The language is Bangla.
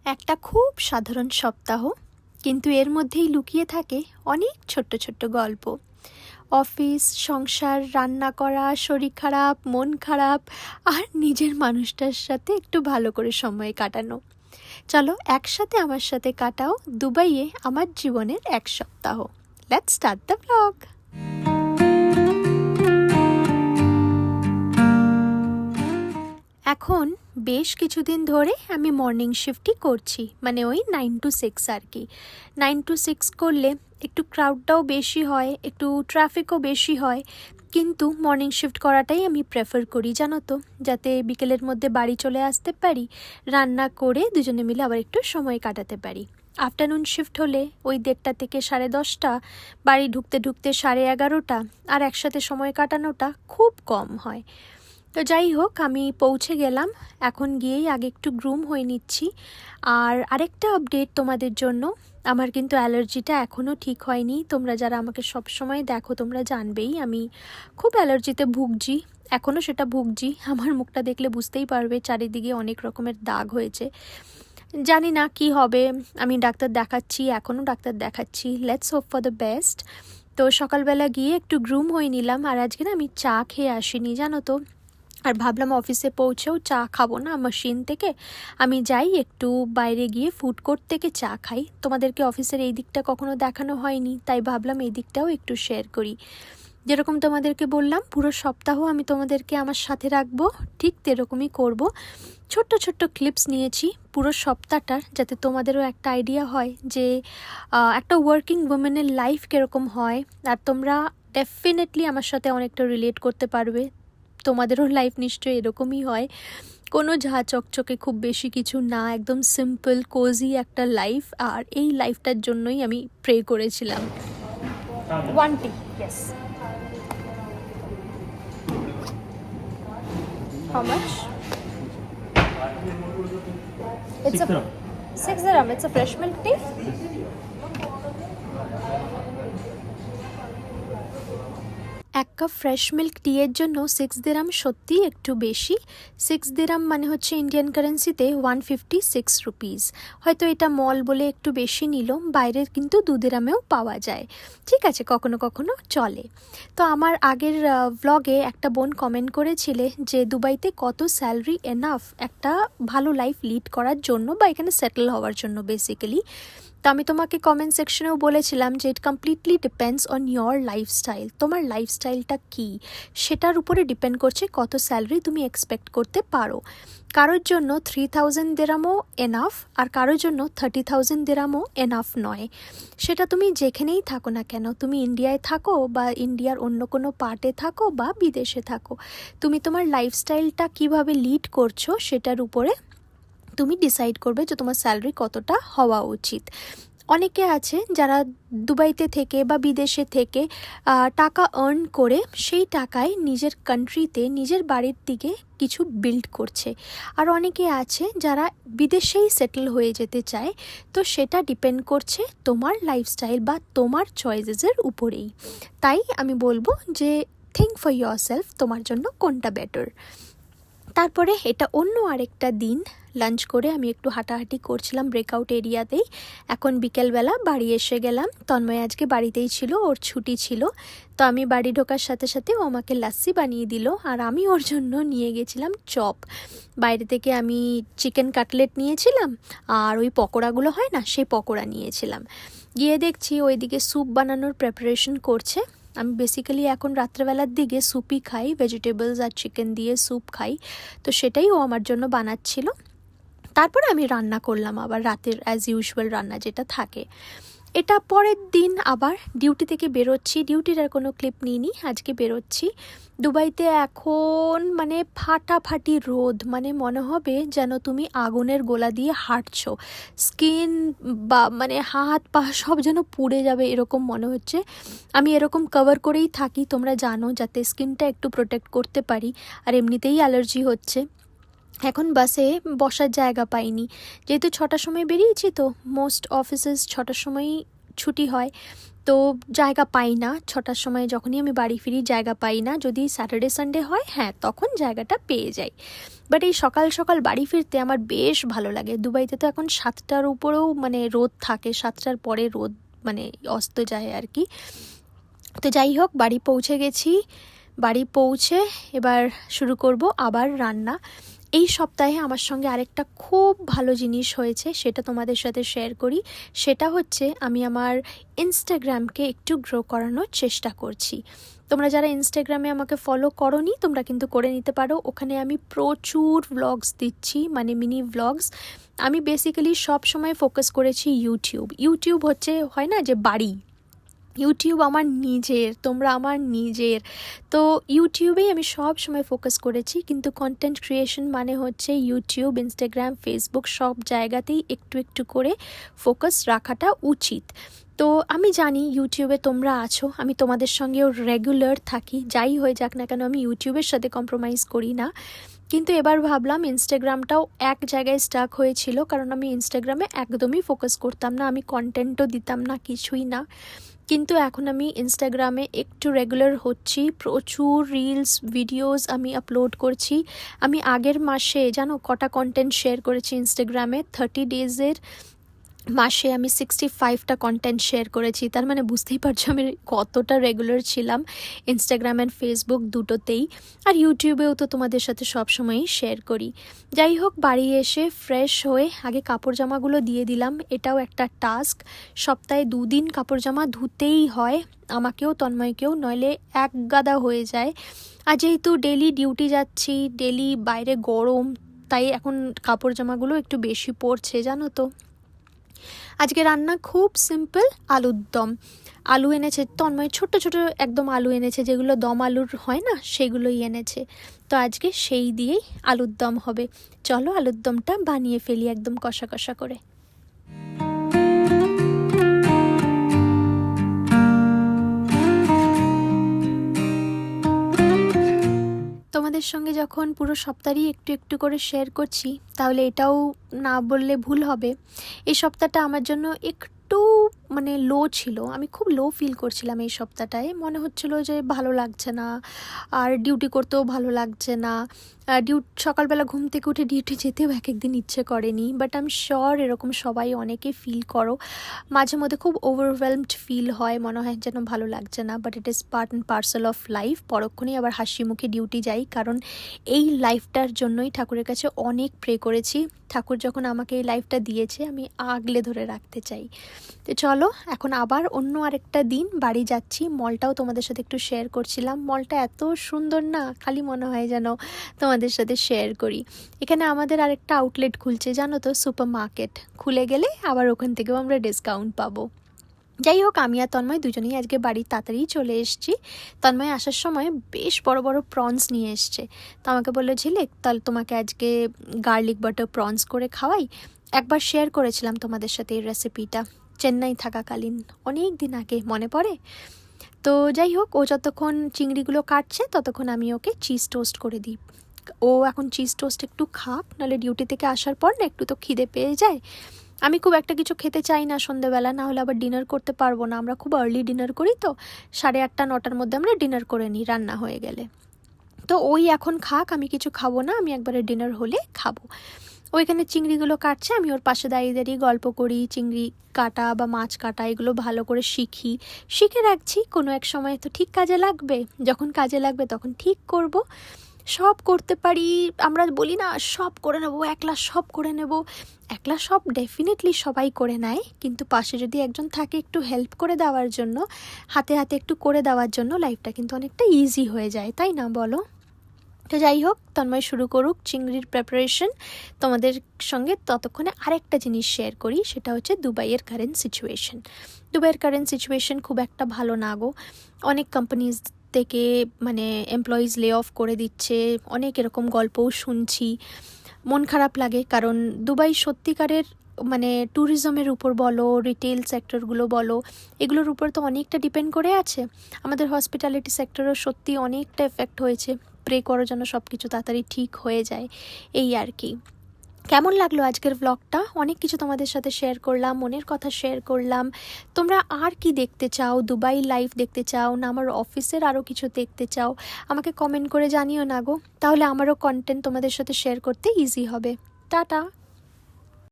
একটা খুব সাধারণ সপ্তাহ, কিন্তু এর মধ্যেই লুকিয়ে থাকে অনেক ছোট্ট ছোট্ট গল্প। অফিস, সংসার, রান্না করা, শরীর খারাপ, মন খারাপ, আর নিজের মানুষটার সাথে একটু ভালো করে সময় কাটানো। চলো একসাথে আমার সাথে কাটাও দুবাইয়ে আমার জীবনের এক সপ্তাহ। Let's start the blog. এখন বেশ কিছুদিন ধরে আমি মর্নিং শিফটই করছি, মানে ওই 9 to 6 আর কি। 9 to 6 করলে একটু ক্রাউডটাও বেশি হয়, একটু ট্রাফিকও বেশি হয়, কিন্তু মর্নিং শিফট করাটাই আমি প্রেফার করি জানো তো, যাতে বিকেলের মধ্যে বাড়ি চলে আসতে পারি, রান্না করে দুজনে মিলে আবার একটু সময় কাটাতে পারি। আফটারনুন শিফট হলে ওই 1:30 থেকে 10:30, বাড়ি ঢুকতে ঢুকতে 11:30, আর একসাথে সময় কাটানোটা খুব কম হয়। তো যাই হোক, আমি পৌঁছে গেলাম। এখন গিয়েই আগে একটু গ্রুম হয়ে নিচ্ছি। আর আরেকটা আপডেট তোমাদের জন্য, আমার কিন্তু অ্যালার্জিটা এখনও ঠিক হয়নি। তোমরা যারা আমাকে সবসময় দেখো তোমরা জানবেই আমি খুব অ্যালার্জিতে ভুগছি, এখনও সেটা ভুগছি। আমার মুখটা দেখলে বুঝতেই পারবে চারিদিকে অনেক রকমের দাগ হয়েছে। জানি না কি হবে, আমি ডাক্তার দেখাচ্ছি, এখনও ডাক্তার দেখাচ্ছি। Let's hope for the best. তো সকালবেলা গিয়ে একটু গ্রুম হয়ে নিলাম, আর আজকে না আমি চা খেয়ে আসিনি জানো তো। আর ভাবলাম অফিসে পৌঁছেও চা খাবো না মেশিন থেকে, আমি যাই একটু বাইরে গিয়ে ফুড কোর্ট থেকে চা খাই। তোমাদেরকে অফিসের এই দিকটা কখনো দেখানো হয়নি, তাই ভাবলাম এই দিকটাও একটু শেয়ার করি। যেরকম তোমাদেরকে বললাম পুরো সপ্তাহ আমি তোমাদেরকে আমার সাথে রাখবো, ঠিক সেরকমই করব। ছোট্ট ছোট্ট ক্লিপস নিয়েছি পুরো সপ্তাহটার, যাতে তোমাদেরও একটা আইডিয়া হয় যে একটা ওয়ার্কিং উইমেনের লাইফ কীরকম হয়। আর তোমরা ডেফিনেটলি আমার সাথে অনেকটা রিলেট করতে পারবে, তোমাদেরও লাইফ নিশ্চয়ই এরকমই হয়। কোনো ঝাঁ চকচকে খুব বেশি কিছু না, একদম সিম্পল কোজি একটা লাইফ। আর এই লাইফটার জন্যই আমি প্রে করেছিলাম। 1 টি, yes. How much? It's a 6 dirham. It's a fresh milk tea. এক কাপ ফ্রেশ মিল্ক টিয়ের জন্য 6 দিরাম সত্যিই একটু বেশি। 6 দিরাম মানে হচ্ছে ইন্ডিয়ান কারেন্সিতে 156 রুপিস। হয়তো এটা মল বলে একটু বেশি নিল, বাইরের কিন্তু 2 দিরামেও পাওয়া যায়। ঠিক আছে, কখনো কখনো চলে। তো আমার আগের ভ্লগে একটা বোন কমেন্ট করেছিলে যে দুবাইতে কত স্যালারি এনাফ একটা ভালো লাইফ লিড করার জন্য, বা এখানে সেটেল হওয়ার জন্য বেসিক্যালি। তো আমি তোমাকে কমেন্ট সেকশনেও বলেছিলাম যে it completely depends on your lifestyle. তোমার লাইফস্টাইলটা কী সেটার উপরে ডিপেন্ড করছে কত স্যালারি তুমি এক্সপেক্ট করতে পারো। কারোর জন্য 3000 দিরামও এনাফ, আর কারোর জন্য 30,000 দিরামও এনাফ নয়। সেটা তুমি যেখানেই থাকো না কেন, তুমি ইন্ডিয়ায় থাকো বা ইন্ডিয়ার অন্য কোনো পার্টে থাকো বা বিদেশে থাকো, তুমি তোমার লাইফস্টাইলটা কিভাবে লিড করছো সেটার উপরে তুমি ডিসাইড করবে যে তোমার স্যালারি কতটা হওয়া উচিত। অনেকে আছে যারা দুবাইতে থেকে বা বিদেশে থেকে টাকা আর্ন করে সেই টাকায় নিজের কান্ট্রিতে নিজের বাড়ির দিকে কিছু বিল্ড করছে। আর অনেকে আছে যারা বিদেশেই সেটেল হয়ে যেতে চায়। তো সেটা ডিপেন্ড করছে তোমার লাইফস্টাইল বা তোমার চয়েসেসের উপরেই। তাই আমি বলবো যে থিঙ্ক ফর ইয়োরসেলফ, তোমার জন্য কোনটা বেটার। তারপরে এটা অন্য আরেকটা দিন, লাঞ্চ করে আমি একটু হাঁটাহাঁটি করছিলাম ব্রেকআউট এরিয়াতেই। এখন বিকেলবেলা বাড়ি এসে গেলাম। তন্ময় আজকে বাড়িতেই ছিল, ওর ছুটি ছিল। তো আমি বাড়ি ঢোকার সাথে সাথে ও আমাকে লাস্সি বানিয়ে দিল, আর আমি ওর জন্য নিয়ে গেছিলাম চপ। বাইরে থেকে আমি চিকেন কাটলেট নিয়েছিলাম, আর ওই পকোড়াগুলো হয় না, সেই পকোড়া নিয়েছিলাম। গিয়ে দেখছি ওইদিকে স্যুপ বানানোর প্রিপারেশন করছে। আমি বেসিক্যালি এখন রাত্রেবেলার দিকে স্যুপই খাই, ভেজিটেবলস আর চিকেন দিয়ে স্যুপ খাই। তো সেটাই ও আমার জন্য বানাচ্ছিল। তারপরে আমি রান্না করলাম আবার রাতের অ্যাজ ইউজুয়াল রান্না যেটা থাকে। এটা পরের দিন আবার ডিউটি থেকে বেরোচ্ছি, ডিউটির আর কোনো ক্লিপ নিইনি, আজকে বেরোচ্ছি। দুবাইতে এখন মানে ফাটাফাটি রোদ, মানে মনে হবে যেন তুমি আগুনের গোলা দিয়ে হাঁটছো। স্কিন বা মানে হাত পা সব যেন পুড়ে যাবে এরকম মনে হচ্ছে। আমি এরকম কভার করেই থাকি, তোমরা জানো, যাতে স্কিনটা একটু প্রোটেক্ট করতে পারি। আর এমনিতেই অ্যালার্জি হচ্ছে। এখন বাসে বসার জায়গা পাইনি, যেহেতু 6টার সময় বেরিয়েছি, তো মোস্ট অফিসেস 6টার সময়ই ছুটি হয়, তো জায়গা পাই না। 6টার সময় যখনই আমি বাড়ি ফিরি জায়গা পাই না। যদি স্যাটারডে সানডে হয় হ্যাঁ তখন জায়গাটা পেয়ে যাই। বাট এই সকাল সকাল বাড়ি ফিরতে আমার বেশ ভালো লাগে। দুবাইতে তো এখন 7টার উপরেও মানে রোদ থাকে, 7টার পরে রোদ মানে অস্ত যায় আর কি। তো যাই হোক, বাড়ি পৌঁছে গেছি। বাড়ি পৌঁছে এবার শুরু করব আবার রান্না। এই সপ্তাহে আমার সঙ্গে আরেকটা খুব ভালো জিনিস হয়েছে, সেটা তোমাদের সাথে শেয়ার করি। সেটা হচ্ছে আমি আমার ইনস্টাগ্রামকে একটু গ্রো করানোর চেষ্টা করছি। তোমরা যারা ইনস্টাগ্রামে আমাকে ফলো করোনি তোমরা কিন্তু করে নিতে পারো। ওখানে আমি প্রচুর ভ্লগস দিচ্ছি, মানে মিনি ভ্লগস। আমি বেসিক্যালি সব সময় ফোকাস করেছি ইউটিউব হচ্ছে হয় না যে বাড়ি, ইউটিউব আমার নিজের, তোমরা আমার নিজের। তো ইউটিউবেই আমি সব সময় ফোকাস করেছি, কিন্তু কন্টেন্ট ক্রিয়েশন মানে হচ্ছে ইউটিউব, ইনস্টাগ্রাম, ফেসবুক সব জায়গাতেই একটু একটু করে ফোকাস রাখাটা উচিত। তো আমি জানি ইউটিউবে তোমরা আছো, আমি তোমাদের সঙ্গেও রেগুলার থাকি, যাই হয়ে যাক না কেন আমি ইউটিউবের সাথে কম্প্রোমাইজ করি না। কিন্তু এবার ভাবলাম ইনস্টাগ্রামটাও এক জায়গায় স্টাক হয়েছিল, কারণ আমি ইনস্টাগ্রামে একদমই ফোকাস করতাম না, আমি কন্টেন্টও দিতাম না, কিছুই না। কিন্তু এখন আমি ইনস্টাগ্রামে একটু রেগুলার হচ্ছি, প্রচুর রিলস ভিডিওস আমি আপলোড করছি। আমি আগের মাসে জানো কটা কন্টেন্ট শেয়ার করেছি ইনস্টাগ্রামে? 30 ডেজের মাসে আমি 65টা কন্টেন্ট শেয়ার করেছি। তার মানে বুঝতেই পারছো আমি কতটা রেগুলার ছিলাম ইনস্টাগ্রাম অ্যান্ড ফেসবুক দুটোতেই। আর ইউটিউবেও তো তোমাদের সাথে সবসময়ই শেয়ার করি। যাই হোক, বাড়ি এসে ফ্রেশ হয়ে আগে কাপড় জামাগুলো দিয়ে দিলাম। এটাও একটা টাস্ক, সপ্তাহে 2 দিন কাপড় জামা ধুতেই হয় আমাকেও তন্ময়কেও, নইলে এক গাদা হয়ে যায়। আর যেহেতু ডেলি ডিউটি যাচ্ছি, ডেলি বাইরে গরম, তাই এখন কাপড় জামাগুলো একটু বেশি পড়ছে জানো তো। আজকে রান্না খুব সিম্পল, আলুর দম। আলু এনেছে তন্ময়, ছোট ছোট একদম আলু এনেছে, যেগুলো দম আলুর হয় না সেগুলোই এনেছে। তো আজকে সেই দিয়েই আলুর দম হবে। চলো আলুর দমটা বানিয়ে ফেলি একদম কষা কষা করে। তোমাদের সঙ্গে যখন পুরো সপ্তাহই একটু একটু করে শেয়ার করছি, তাহলে এটাও না বললে ভুল হবে। এই সপ্তাহটা আমার জন্য একটু মানে লো ছিল, আমি খুব লো ফিল করছিলাম এই সপ্তাহটায়। মনে হচ্ছিল যে ভালো লাগছে না, আর ডিউটি করতেও ভালো লাগছে না। সকালবেলা ঘুম থেকে উঠে ডিউটি যেতেও এক একদিন ইচ্ছে করেনি। বাট আমি শিওর এরকম সবাই অনেকে ফিল করো, মাঝে মধ্যে খুব ওভারওয়েলমড ফিল হয়, মনে হয় যেন ভালো লাগছে না। But it is part and parcel of life. পরক্ষণেই আবার হাসি মুখে ডিউটি যাই, কারণ এই লাইফটার জন্যই ঠাকুরের কাছে অনেক প্রে করেছি। ঠাকুর যখন আমাকে এই লাইফটা দিয়েছে আমি আগলে ধরে রাখতে চাই। তো চলো এখন আবার অন্য আরেকটা দিন বাড়ি যাচ্ছি। মলটাও তোমাদের সাথে একটু শেয়ার করছিলাম। মলটা এত সুন্দর না, খালি মনে হয় যেন তোমাদের সাথে শেয়ার করি। এখানে আমাদের আরেকটা আউটলেট খুলছে জানো তো, সুপার মার্কেট। খুলে গেলে আবার ওখান থেকেও আমরা ডিসকাউন্ট পাবো। যাই হোক, আমি আর তন্ময় দুজনেই আজকে বাড়ি তাড়াতাড়ি চলে এসেছি। তন্ময় আসার সময় বেশ বড় বড় প্রনস নিয়ে এসছে। তো আমাকে বললো, ঝিলিক তাহলে তোমাকে আজকে গার্লিক বাটার প্রনস করে খাওয়াই। একবার শেয়ার করেছিলাম তোমাদের সাথে এই রেসিপিটা চেন্নাই থাকাকালীন, অনেক দিন আগে, মনে পড়ে? তো যাই হোক, ও যতক্ষণ চিংড়িগুলো কাটছে ততক্ষণ আমি ওকে চিজ টোস্ট করে দিই। ও এখন চিজ টোস্ট একটু খাক, নাহলে ডিউটি থেকে আসার পর না একটু তো খিদে পেয়ে যায়। আমি খুব একটা কিছু খেতে চাই না সন্ধ্যেবেলা, না হলে আবার ডিনার করতে পারবো না। আমরা খুব আর্লি ডিনার করি, তো 8:30 9টার মধ্যে আমরা ডিনার করে নিই রান্না হয়ে গেলে। তো ওই এখন খাক, আমি কিছু খাবো না, আমি একবারে ডিনার হলে খাবো। ওইখানে চিংড়িগুলো কাটছে, আমি ওর পাশে দাঁড়িয়ে দাঁড়িয়ে গল্প করি, চিংড়ি কাটা বা মাছ কাটা এগুলো ভালো করে শিখে রাখছি। কোনো এক সময় তো ঠিক কাজে লাগবে, যখন কাজে লাগবে তখন ঠিক করব। সব করতে পারি, আমরা বলি না সব করে নেবো, একলা সব করে নেব। একলা সব ডেফিনেটলি সবাই করে নেয়, কিন্তু পাশে যদি একজন থাকে একটু হেল্প করে দেওয়ার জন্য, হাতে হাতে একটু করে দেওয়ার জন্য, লাইফটা কিন্তু অনেকটা ইজি হয়ে যায়, তাই না বলো? তো যাই হোক, তন্ময় শুরু করুক চিংড়ির প্রিপারেশন। তোমাদের সঙ্গে ততক্ষণে আরেকটা জিনিস শেয়ার করি, সেটা হচ্ছে দুবাইয়ের কারেন্ট সিচুয়েশন। দুবাইয়ের কারেন্ট সিচুয়েশন খুব একটা ভালো না গো। অনেক কোম্পানিজ থেকে মানে এমপ্লয়িজ লে অফ করে দিচ্ছে, অনেক এরকম গল্পও শুনছি। মন খারাপ লাগে, কারণ দুবাই সত্যিকারের মানে ট্যুরিজমের উপর বলো, রিটেল সেক্টরগুলো বলো, এগুলোর উপর তো অনেকটা ডিপেন্ড করে আছে। আমাদের হসপিটালিটি সেক্টরও সত্যি অনেকটা এফেক্ট হয়েছে। প্রে করো যেন সব কিছু তাড়াতাড়ি ঠিক হয়ে যায়, এই আর কি। কেমন লাগলো আজকের ব্লগটা? অনেক কিছু তোমাদের সাথে শেয়ার করলাম, মনের কথা শেয়ার করলাম। তোমরা আর কি দেখতে চাও? দুবাই লাইফ দেখতে চাও না আমার অফিসের আরও কিছু দেখতে চাও? আমাকে কমেন্ট করে জানিও না গো, তাহলে আমারও কন্টেন্ট তোমাদের সাথে শেয়ার করতে ইজি হবে। টাটা।